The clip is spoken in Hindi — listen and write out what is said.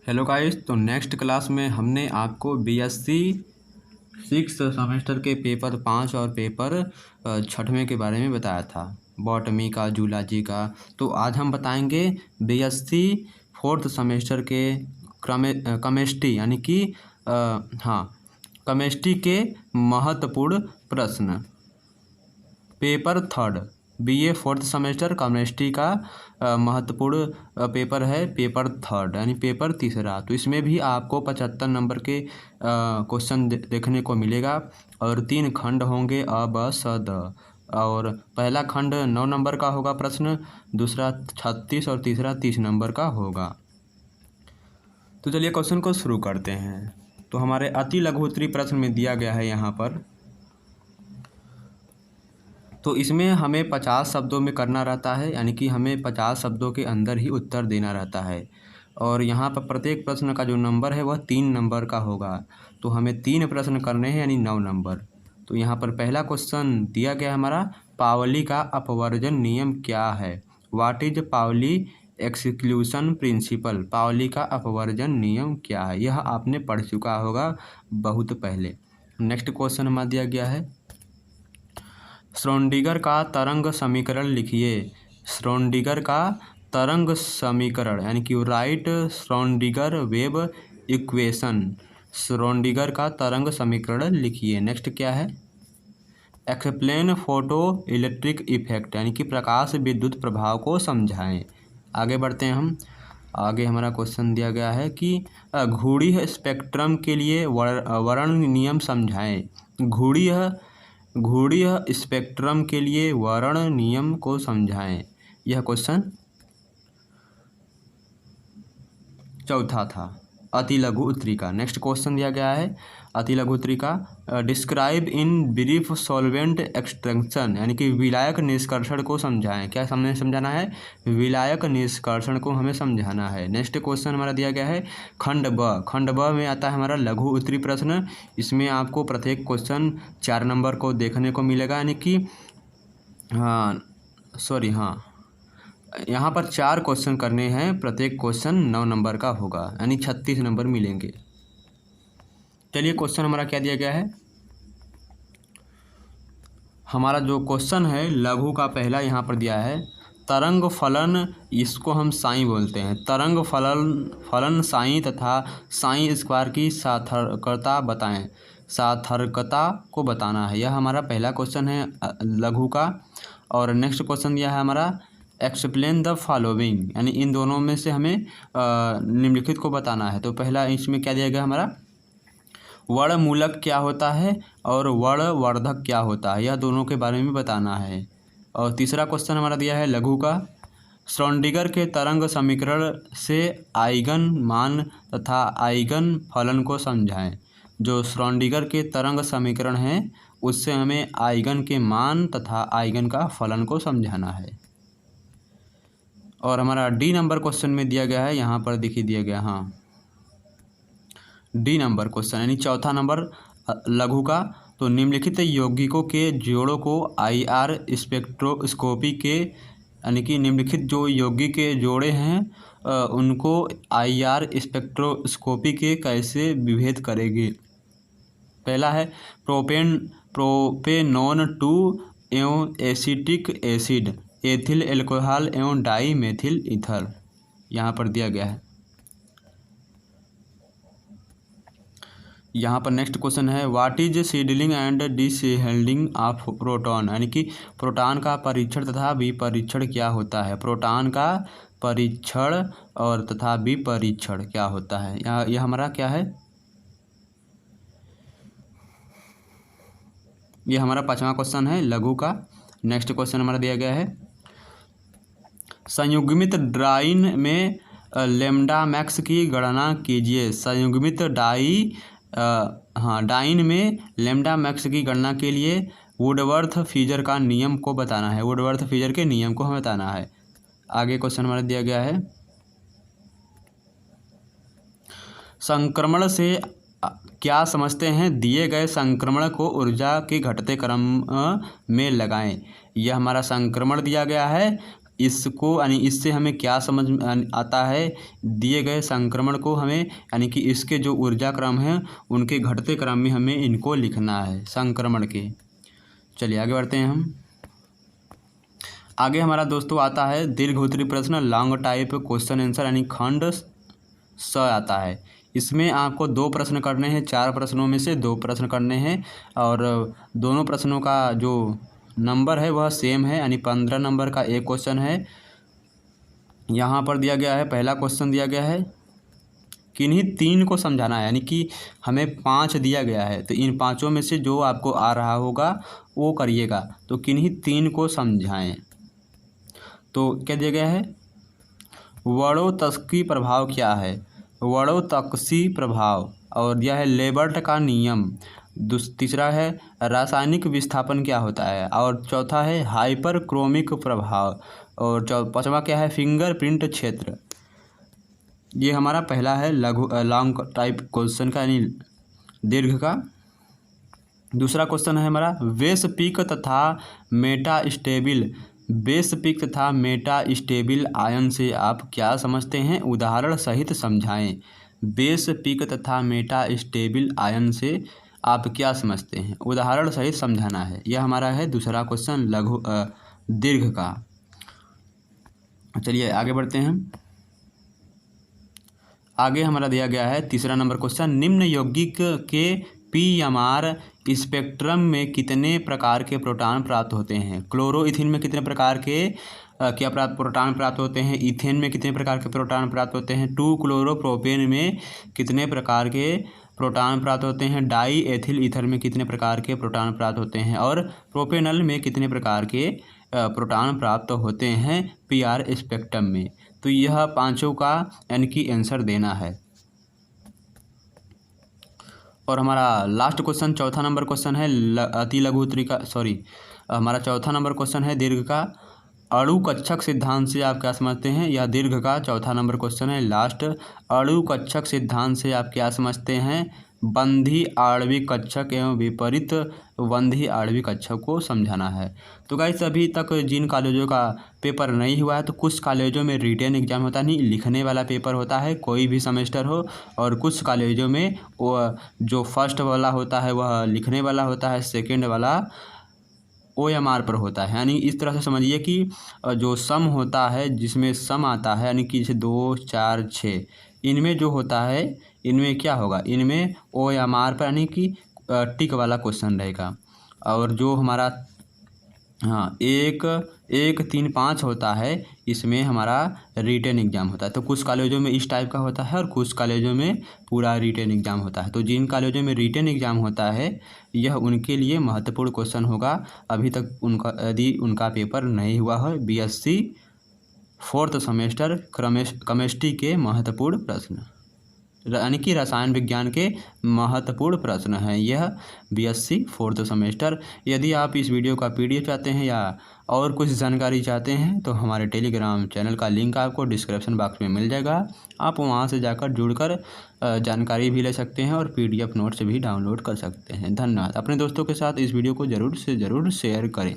हेलो गाइस, तो नेक्स्ट क्लास में हमने आपको बीएससी 6 सेमेस्टर के पेपर 5 और पेपर 6वें के बारे में बताया था, बॉटमी का, जूलॉजी का। तो आज हम बताएंगे बीएससी 4th सेमेस्टर के केमिस्ट्री यानी कि केमिस्ट्री के महत्वपूर्ण प्रश्न। Paper 3 BA 4th semester chemistry का महत्वपूर्ण पेपर है, पेपर 3 यानी पेपर 3। तो इसमें भी आपको 75 नंबर के क्वेश्चन देखने को मिलेगा और 3 खंड होंगे, अ, ब, स, द। और पहला खंड 9 नंबर का होगा प्रश्न, दूसरा 36 और तीसरा 30 नंबर का होगा। तो चलिए क्वेश्चन को शुरू करते हैं। तो हमारे अति लघुत्तरी प्रश्न में दिया गया है यहाँ पर, तो इसमें हमें 50 शब्दों में करना रहता है, यानी कि हमें 50 शब्दों के अंदर ही उत्तर देना रहता है। और यहाँ पर प्रत्येक प्रश्न का जो नंबर है वह 3 नंबर का होगा। तो हमें 3 प्रश्न करने हैं, यानी 9 नंबर। तो यहाँ पर पहला क्वेश्चन दिया गया है हमारा, पावली का अपवर्जन नियम क्या है? व्हाट इज पावली एक्सक्लूशन प्रिंसिपल? पावली का अपवर्जन नियम क्या है? यह आपने पढ़ चुका होगा बहुत पहले। नेक्स्ट क्वेश्चन हमारा दिया गया है, श्रोडिंगर का तरंग समीकरण लिखिए। श्रोडिंगर का तरंग समीकरण यानी कि right Schrodinger wave equation. Schrodinger का तरंग समीकरण लिखिए। नेक्स्ट क्या है, एक्सप्लेन फोटो इलेक्ट्रिक इफेक्ट यानी कि प्रकाश विद्युत प्रभाव को समझाएं। आगे बढ़ते हैं हम। आगे हमारा क्वेश्चन दिया गया है कि घुड़ीय स्पेक्ट्रम के लिए वर्ण नियम समझाएं। घुड़ीय स्पेक्ट्रम के लिए वर्ण नियम को समझाएं। यह क्वेश्चन चौथा था अति लघु उत्तरी का। नेक्स्ट क्वेश्चन दिया गया है अति लघु उत्तरी का, describe in brief solvent extraction यानी कि विलायक निष्कर्षण को समझाएं। क्या हमें समझाना है? विलायक निष्कर्षण को हमें समझाना है। नेक्स्ट क्वेश्चन हमारा दिया गया है खंड ब। खंड ब में आता है हमारा लघु उत्तरी प्रश्न। इसमें आपको प्रत्येक क्वेश्चन 4 नंबर को देखने को मिलेगा, यानी कि यहाँ पर 4 क्वेश्चन करने हैं, प्रत्येक क्वेश्चन 9 नंबर का होगा, यानी 36 नंबर मिलेंगे। चलिए क्वेश्चन हमारा क्या दिया गया है, हमारा जो क्वेश्चन है लघु का पहला यहाँ पर दिया है, तरंग फलन, इसको हम साई बोलते हैं। तरंग फलन साई तथा साई स्क्वायर की सार्थकता बताएं। सार्थकता को बताना है, यह हमारा पहला क्वेश्चन है लघु का। और नेक्स्ट क्वेश्चन दिया है हमारा, एक्सप्लेन द फॉलोइंग यानी इन दोनों में से हमें निम्नलिखित को बताना है। तो पहला इसमें क्या दिया गया हमारा, वर्णमूलक क्या होता है और वर्णवर्धक क्या होता है, यह दोनों के बारे में बताना है। और तीसरा क्वेश्चन हमारा दिया है लघु का, श्रोडिंगर के तरंग समीकरण से आइगन मान तथा आइगन फलन को समझाएं। जो श्रोडिंगर के तरंग समीकरण है उससे हमें आइगन के मान तथा आइगन का फलन को समझाना है। और हमारा डी नंबर क्वेश्चन में दिया गया है, यहाँ पर देखिए दिया गया, डी नंबर क्वेश्चन यानी चौथा नंबर लघु का। तो निम्नलिखित यौगिकों के जोड़ों को IR स्पेक्ट्रोस्कोपी के यानी कि निम्नलिखित जो यौगिक के जोड़े हैं उनको IR स्पेक्ट्रोस्कोपी के कैसे विभेद करेंगे। पहला है प्रोपेनॉन 2 एवं एसिटिक एसिड, एथिल एल्कोहल एवं डाई मेथिल ईथर, यहाँ पर दिया गया है। यहाँ पर नेक्स्ट क्वेश्चन है, what is seedling and descending of proton यानी कि प्रोटॉन का परीक्षण तथा विपरीक्षण क्या होता है। प्रोटॉन का परीक्षण और तथा विपरीक्षण क्या होता है, यह हमारा क्या है, यह हमारा 5वां क्वेश्चन है लघु का। नेक्स्ट क्वेश्चन हमारा दिया गया है, संयुग्मित डाइन में लैम्डा मैक्स की गणना कीजिए। संयुग्मित डाइन में लैम्डा मैक्स की गणना के लिए वुडवर्थ फीजर का नियम को बताना है। वुडवर्थ फीजर के नियम को हमें बताना है। आगे क्वेश्चन हमारा दिया गया है, संक्रमण से क्या समझते हैं? दिए गए संक्रमण को ऊर्जा के घटते क्रम में लगाएं। यह हमारा संक्रमण दिया गया है, इसको यानी इससे हमें क्या समझ आता है, दिए गए संक्रमण को हमें यानी कि इसके जो ऊर्जा क्रम है उनके घटते क्रम में हमें इनको लिखना है संक्रमण के। चलिए आगे बढ़ते हैं हम। आगे हमारा दोस्तों आता है दीर्घ उत्तरी प्रश्न, लॉन्ग टाइप क्वेश्चन आंसर यानी खंड स आता है। इसमें आपको 2 प्रश्न करने हैं, 4 प्रश्नों में से 2 प्रश्न करने हैं और दोनों प्रश्नों का जो नंबर है वह सेम है, यानी 15 नंबर का एक क्वेश्चन है। यहाँ पर दिया गया है, पहला क्वेश्चन दिया गया है किन्हीं 3 को समझाना है, यानी कि हमें 5 दिया गया है, तो इन 5 में से जो आपको आ रहा होगा वो करिएगा। तो किन्हीं 3 को समझाएं। तो क्या दिया गया है, वड़ोत्कची प्रभाव क्या है, वड़ोत्कची प्रभाव, और दिया है लेबर्ट का नियम। तीसरा है रासायनिक विस्थापन क्या होता है, और चौथा है हाइपरक्रोमिक प्रभाव, और पाँचवा क्या है फिंगरप्रिंट क्षेत्र। ये हमारा पहला है लॉन्ग टाइप क्वेश्चन का यानी दीर्घ का। दूसरा क्वेश्चन है हमारा बेस पीक तथा मेटास्टेबिल, बेस पीक तथा मेटास्टेबिल आयन से आप क्या समझते हैं, उदाहरण सहित समझाएं। बेस पीक तथा मेटास्टेबिल आयन से आप क्या समझते हैं, उदाहरण सहित समझाना है। यह हमारा है दूसरा क्वेश्चन दीर्घ का। चलिए आगे बढ़ते हैं। आगे हमारा दिया गया है तीसरा नंबर क्वेश्चन, निम्न यौगिक के पीएमआर स्पेक्ट्रम में कितने प्रकार के प्रोटॉन प्राप्त होते हैं। क्लोरोइथिन में कितने प्रकार के प्रोटॉन प्राप्त होते हैं, इथेन में कितने प्रकार के प्रोटॉन प्राप्त होते हैं, 2-क्लोरोप्रोपेन में कितने प्रकार के प्रोटॉन प्राप्त होते हैं, डाई एथिल ईथर में कितने प्रकार के प्रोटॉन प्राप्त होते हैं, और प्रोपेनल में कितने प्रकार के प्रोटॉन प्राप्त होते हैं पीआर स्पेक्ट्रम में। तो यह 5 का यानी कि आंसर देना है। और हमारा लास्ट क्वेश्चन चौथा नंबर क्वेश्चन है अति लघु उत्तरी का, हमारा चौथा नंबर क्वेश्चन है दीर्घ का, अणुकक्षक सिद्धांत से आप क्या समझते हैं। यह दीर्घ का चौथा नंबर क्वेश्चन है लास्ट, अणुकक्षक सिद्धांत से आप क्या समझते हैं, बंधी आणविक कक्षक एवं विपरीत बंधी आणविक कक्षक को समझाना है। तो गाइस अभी तक जिन कॉलेजों का पेपर नहीं हुआ है, तो कुछ कॉलेजों में रिटन एग्जाम होता नहीं, लिखने वाला पेपर होता है कोई भी सेमेस्टर हो, और कुछ कॉलेजों में वो जो फर्स्ट वाला होता है वह लिखने वाला होता है, सेकेंड वाला OMR पर होता है। यानी इस तरह से समझिए कि जो सम होता है, जिसमें सम आता है यानी कि जैसे 2, 4, 6, इनमें जो होता है इनमें क्या होगा, इनमें OMR पर यानी कि टिक वाला क्वेश्चन रहेगा। और जो हमारा 1, 3, 5 होता है, इसमें हमारा रिटन एग्ज़ाम होता है। तो कुछ कॉलेजों में इस टाइप का होता है और कुछ कॉलेजों में पूरा रिटन एग्ज़ाम होता है। तो जिन कॉलेजों में रिटन एग्ज़ाम होता है यह उनके लिए महत्वपूर्ण क्वेश्चन होगा। अभी तक यदि उनका पेपर नहीं हुआ है, BSc 4th सेमेस्टर केमिस्ट्री के महत्वपूर्ण प्रश्न यानी कि रसायन विज्ञान के महत्वपूर्ण प्रश्न हैं, यह BSc 4th सेमेस्टर। यदि आप इस वीडियो का PDF चाहते हैं या और कुछ जानकारी चाहते हैं तो हमारे टेलीग्राम चैनल का लिंक आपको डिस्क्रिप्शन बॉक्स में मिल जाएगा। आप वहां से जाकर जुड़कर जानकारी भी ले सकते हैं और PDF नोट्स भी डाउनलोड कर सकते हैं। धन्यवाद। अपने दोस्तों के साथ इस वीडियो को ज़रूर से ज़रूर शेयर करें।